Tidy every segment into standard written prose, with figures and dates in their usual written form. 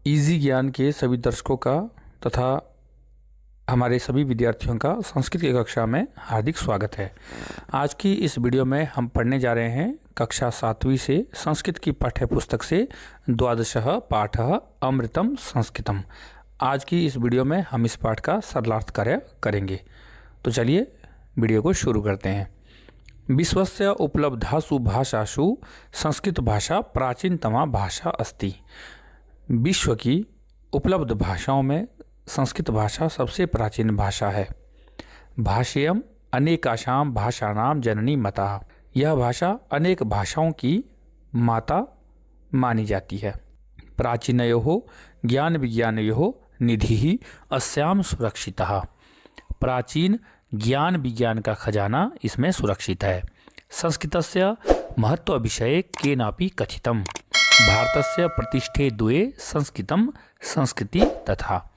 Easy ज्ञान के सभी दर्शकों का तथा हमारे सभी विद्यार्थियों का संस्कृत की कक्षा में हार्दिक स्वागत है। आज की इस वीडियो में हम पढ़ने जा रहे हैं कक्षा 7वीं से संस्कृत की पाठ्य पुस्तक से द्वादशः पाठः अमृतम संस्कृतम। आज की इस वीडियो में हम इस पाठ का सरलार्थ कार्य करेंगे। तो चलिए वीडियो को शुरू करते हैं। विश्वस्य उपलब्धासु भाषासु संस्कृत भाषा प्राचीनतमा भाषा अस्ति। विश्व की उपलब्ध भाषाओं में संस्कृत भाषा सबसे प्राचीन भाषा है। भाष्यम अनेकाशाम भाषाणाम जननी मता। यह भाषा अनेक भाषाओं की माता मानी जाती है। प्राचीनयोः ज्ञान विज्ञानयोः निधिः अस्याम सुरक्षितः। प्राचीन ज्ञान विज्ञान का खजाना इसमें सुरक्षित है। संस्कृतस्य महत्व विषये केनापि कथितम्। भारतस्य प्रतिष्ठे द्वे संस्कृतम संस्कृति तथा।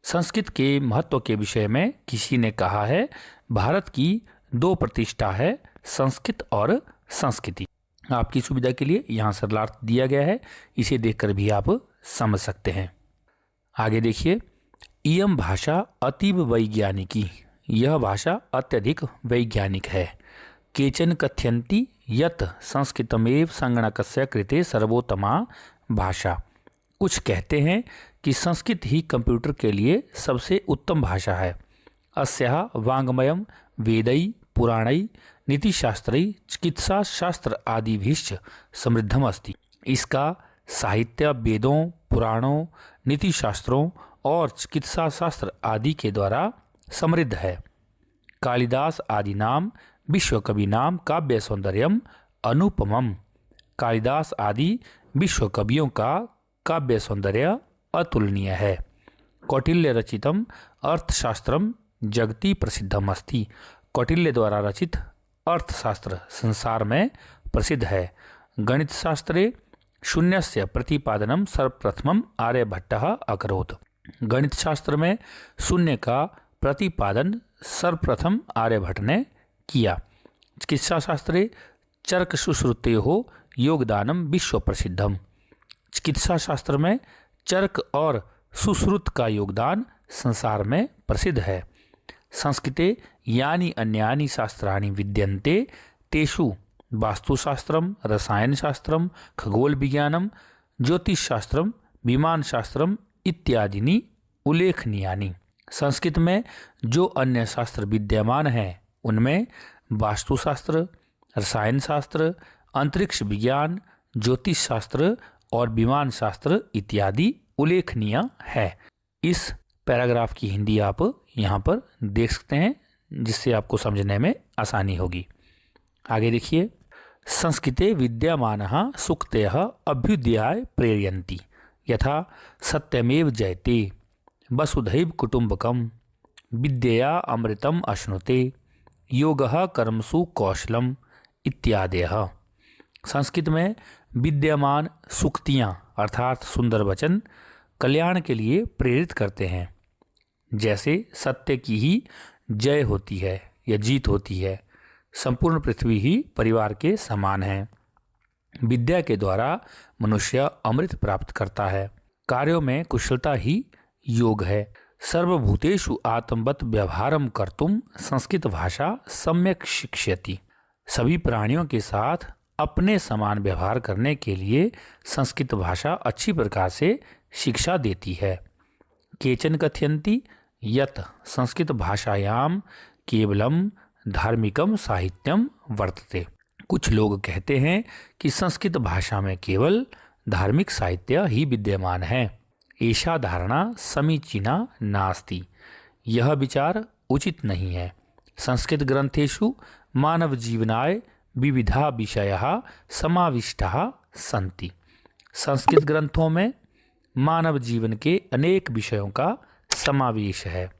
संस्कृत के महत्व के विषय में किसी ने कहा है भारत की दो प्रतिष्ठा है, संस्कृत और संस्कृति। आपकी सुविधा के लिए यहाँ सरलार्थ दिया गया है, इसे देखकर भी आप समझ सकते हैं। आगे देखिए, इयम भाषा अतीव वैज्ञानिकी। यह भाषा अत्यधिक वैज्ञानिक है। केचन कथयन्ति यत् संस्कृतमेव संगणकस्य कृते सर्वोत्तमा भाषा। कुछ कहते हैं कि संस्कृत ही कंप्यूटर के लिए सबसे उत्तम भाषा है। अस्याः वाङ्मयं वेदै पुराणै नीतिशास्त्रै चिकित्सा शास्त्र आदिभिश्च समृद्धम अस्ति। इसका साहित्य वेदों, पुराणों, नीतिशास्त्रों और चिकित्सा शास्त्र आदि के द्वारा समृद्ध है। कालिदास आदि नाम विश्व कवि नाम काव्य सौंदर्यम अनुपमम। कालिदास आदि विश्व कवियों का काव्य सौंदर्य अतुलनीय है। कौटिल्य रचितम अर्थशास्त्रम जगति प्रसिद्धम अस्ति। कौटिल्य द्वारा रचित अर्थशास्त्र संसार में प्रसिद्ध है। गणित शास्त्रे शून्यस्य प्रतिपादनम सर्वप्रथमम आर्यभट्टः अकरोत्। गणित शास्त्र में शून्य का प्रतिपादन सर्वप्रथम आर्यभट्ट ने किया। चिकित्सा शास्त्रे चरक सुश्रुतेः योगदानम विश्व प्रसिद्धम। चिकित्सा शास्त्र में चरक और सुश्रुत का योगदान संसार में प्रसिद्ध है। संस्कृते यानि अन्यानि शास्त्राणि विद्यन्ते तेषु वास्तुशास्त्रम, रसायन शास्त्रम, खगोल विज्ञानम, ज्योतिष शास्त्रम, विमान शास्त्रम इत्यादिनी उल्लेखनीयानि। संस्कृत में जो अन्य शास्त्र विद्यमान हैं उनमें वास्तुशास्त्र, रसायन शास्त्र, अंतरिक्ष विज्ञान, ज्योतिष शास्त्र और विमान शास्त्र इत्यादि उल्लेखनीय है। इस पैराग्राफ की हिंदी आप यहाँ पर देख सकते हैं, जिससे आपको समझने में आसानी होगी। आगे देखिए, संस्कृते विद्यमानः सूक्तयः अभ्युदयाय प्रेरयन्ति यथा सत्यमेव जयते, वसुधैव कुटुम्बकम, विद्यया अमृतम अश्नुते, योगः कर्मसु कौशलम इत्यादयः। संस्कृत में विद्यमान सूक्तियाँ अर्थात सुंदर वचन कल्याण के लिए प्रेरित करते हैं। जैसे सत्य की ही जय होती है या जीत होती है, संपूर्ण पृथ्वी ही परिवार के समान है, विद्या के द्वारा मनुष्य अमृत प्राप्त करता है, कार्यों में कुशलता ही योग है, सर्वभूतेषु आत्मवत् व्यवहारम कर्तुम संस्कृत भाषा सम्यक शिक्षयति। सभी प्राणियों के साथ अपने समान व्यवहार करने के लिए संस्कृत भाषा अच्छी प्रकार से शिक्षा देती है। केचन कथयन्ति यत् संस्कृत भाषायाम केवलम धार्मिकम साहित्यम वर्तते। कुछ लोग कहते हैं कि संस्कृत भाषा में केवल धार्मिक साहित्य ही विद्यमान है। ऐसा धारणा समीचीना नास्ति। यह विचार उचित नहीं है। संस्कृत ग्रंथेषु मानव जीवनाय विविधा विषयाः समाविष्टाः सन्ति। संस्कृत ग्रंथों में मानव जीवन के अनेक विषयों का समावेश है।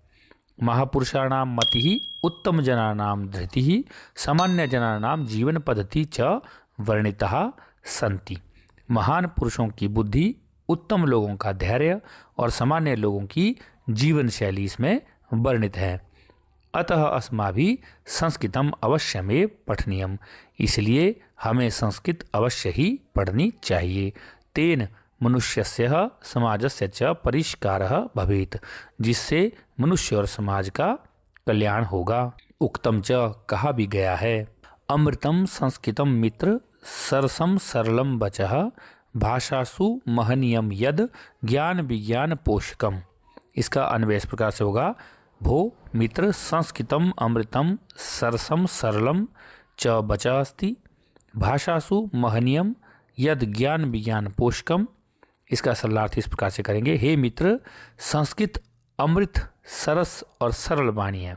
महापुरुषाणाम मतिः उत्तम जनानाम धृतिः सामान्य जनानाम जीवन पद्धति च वर्णिताः सन्ति। महान पुरुषों की बुद्धि, उत्तम लोगों का धैर्य और सामान्य लोगों की जीवन शैली इसमें वर्णित है। अतः अस्माभिः संस्कृतम अवश्यमेव पठनीयम। इसलिए हमें संस्कृत अवश्य ही पढ़नी चाहिए। तेन मनुष्यस्य समाजस्य च परिष्कारः भवेत्, जिससे मनुष्य और समाज का कल्याण होगा। उक्तम च कहा भी गया है, अमृतम संस्कृतम मित्र सरसम सरलम वचः भाषासु महनीयम यद ज्ञान विज्ञान पोषकम। इसका अन्वय इस प्रकार से होगा, भो मित्र संस्कृतम अमृतम सरसम सरलम च वचः अस्ति भाषासु महनीयम यद ज्ञान विज्ञान पोषकम। इसका सरलार्थ इस प्रकार से करेंगे, हे मित्र संस्कृत अमृत सरस और सरल वाणी है।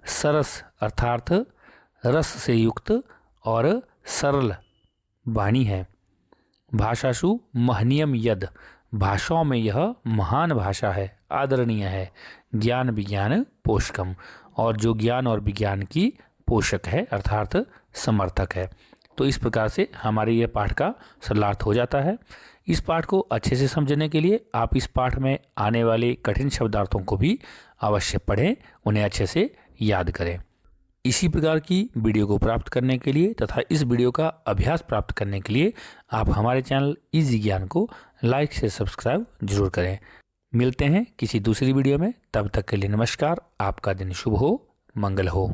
सरस अर्थात रस से युक्त और सरल वाणी है। भाषासु महनीयम यद, भाषाओं में यह महान भाषा है, आदरणीय है। ज्ञान विज्ञान पोषकम, और जो ज्ञान और विज्ञान की पोषक है अर्थात समर्थक है। तो इस प्रकार से हमारे यह पाठ का सरलार्थ हो जाता है। इस पाठ को अच्छे से समझने के लिए आप इस पाठ में आने वाले कठिन शब्दार्थों को भी अवश्य पढ़ें, उन्हें अच्छे से याद करें। इसी प्रकार की वीडियो को प्राप्त करने के लिए तथा इस वीडियो का अभ्यास प्राप्त करने के लिए आप हमारे चैनल इजी ज्ञान को लाइक से सब्सक्राइब जरूर करें। मिलते हैं किसी दूसरी वीडियो में, तब तक के लिए नमस्कार। आपका दिन शुभ हो, मंगल हो।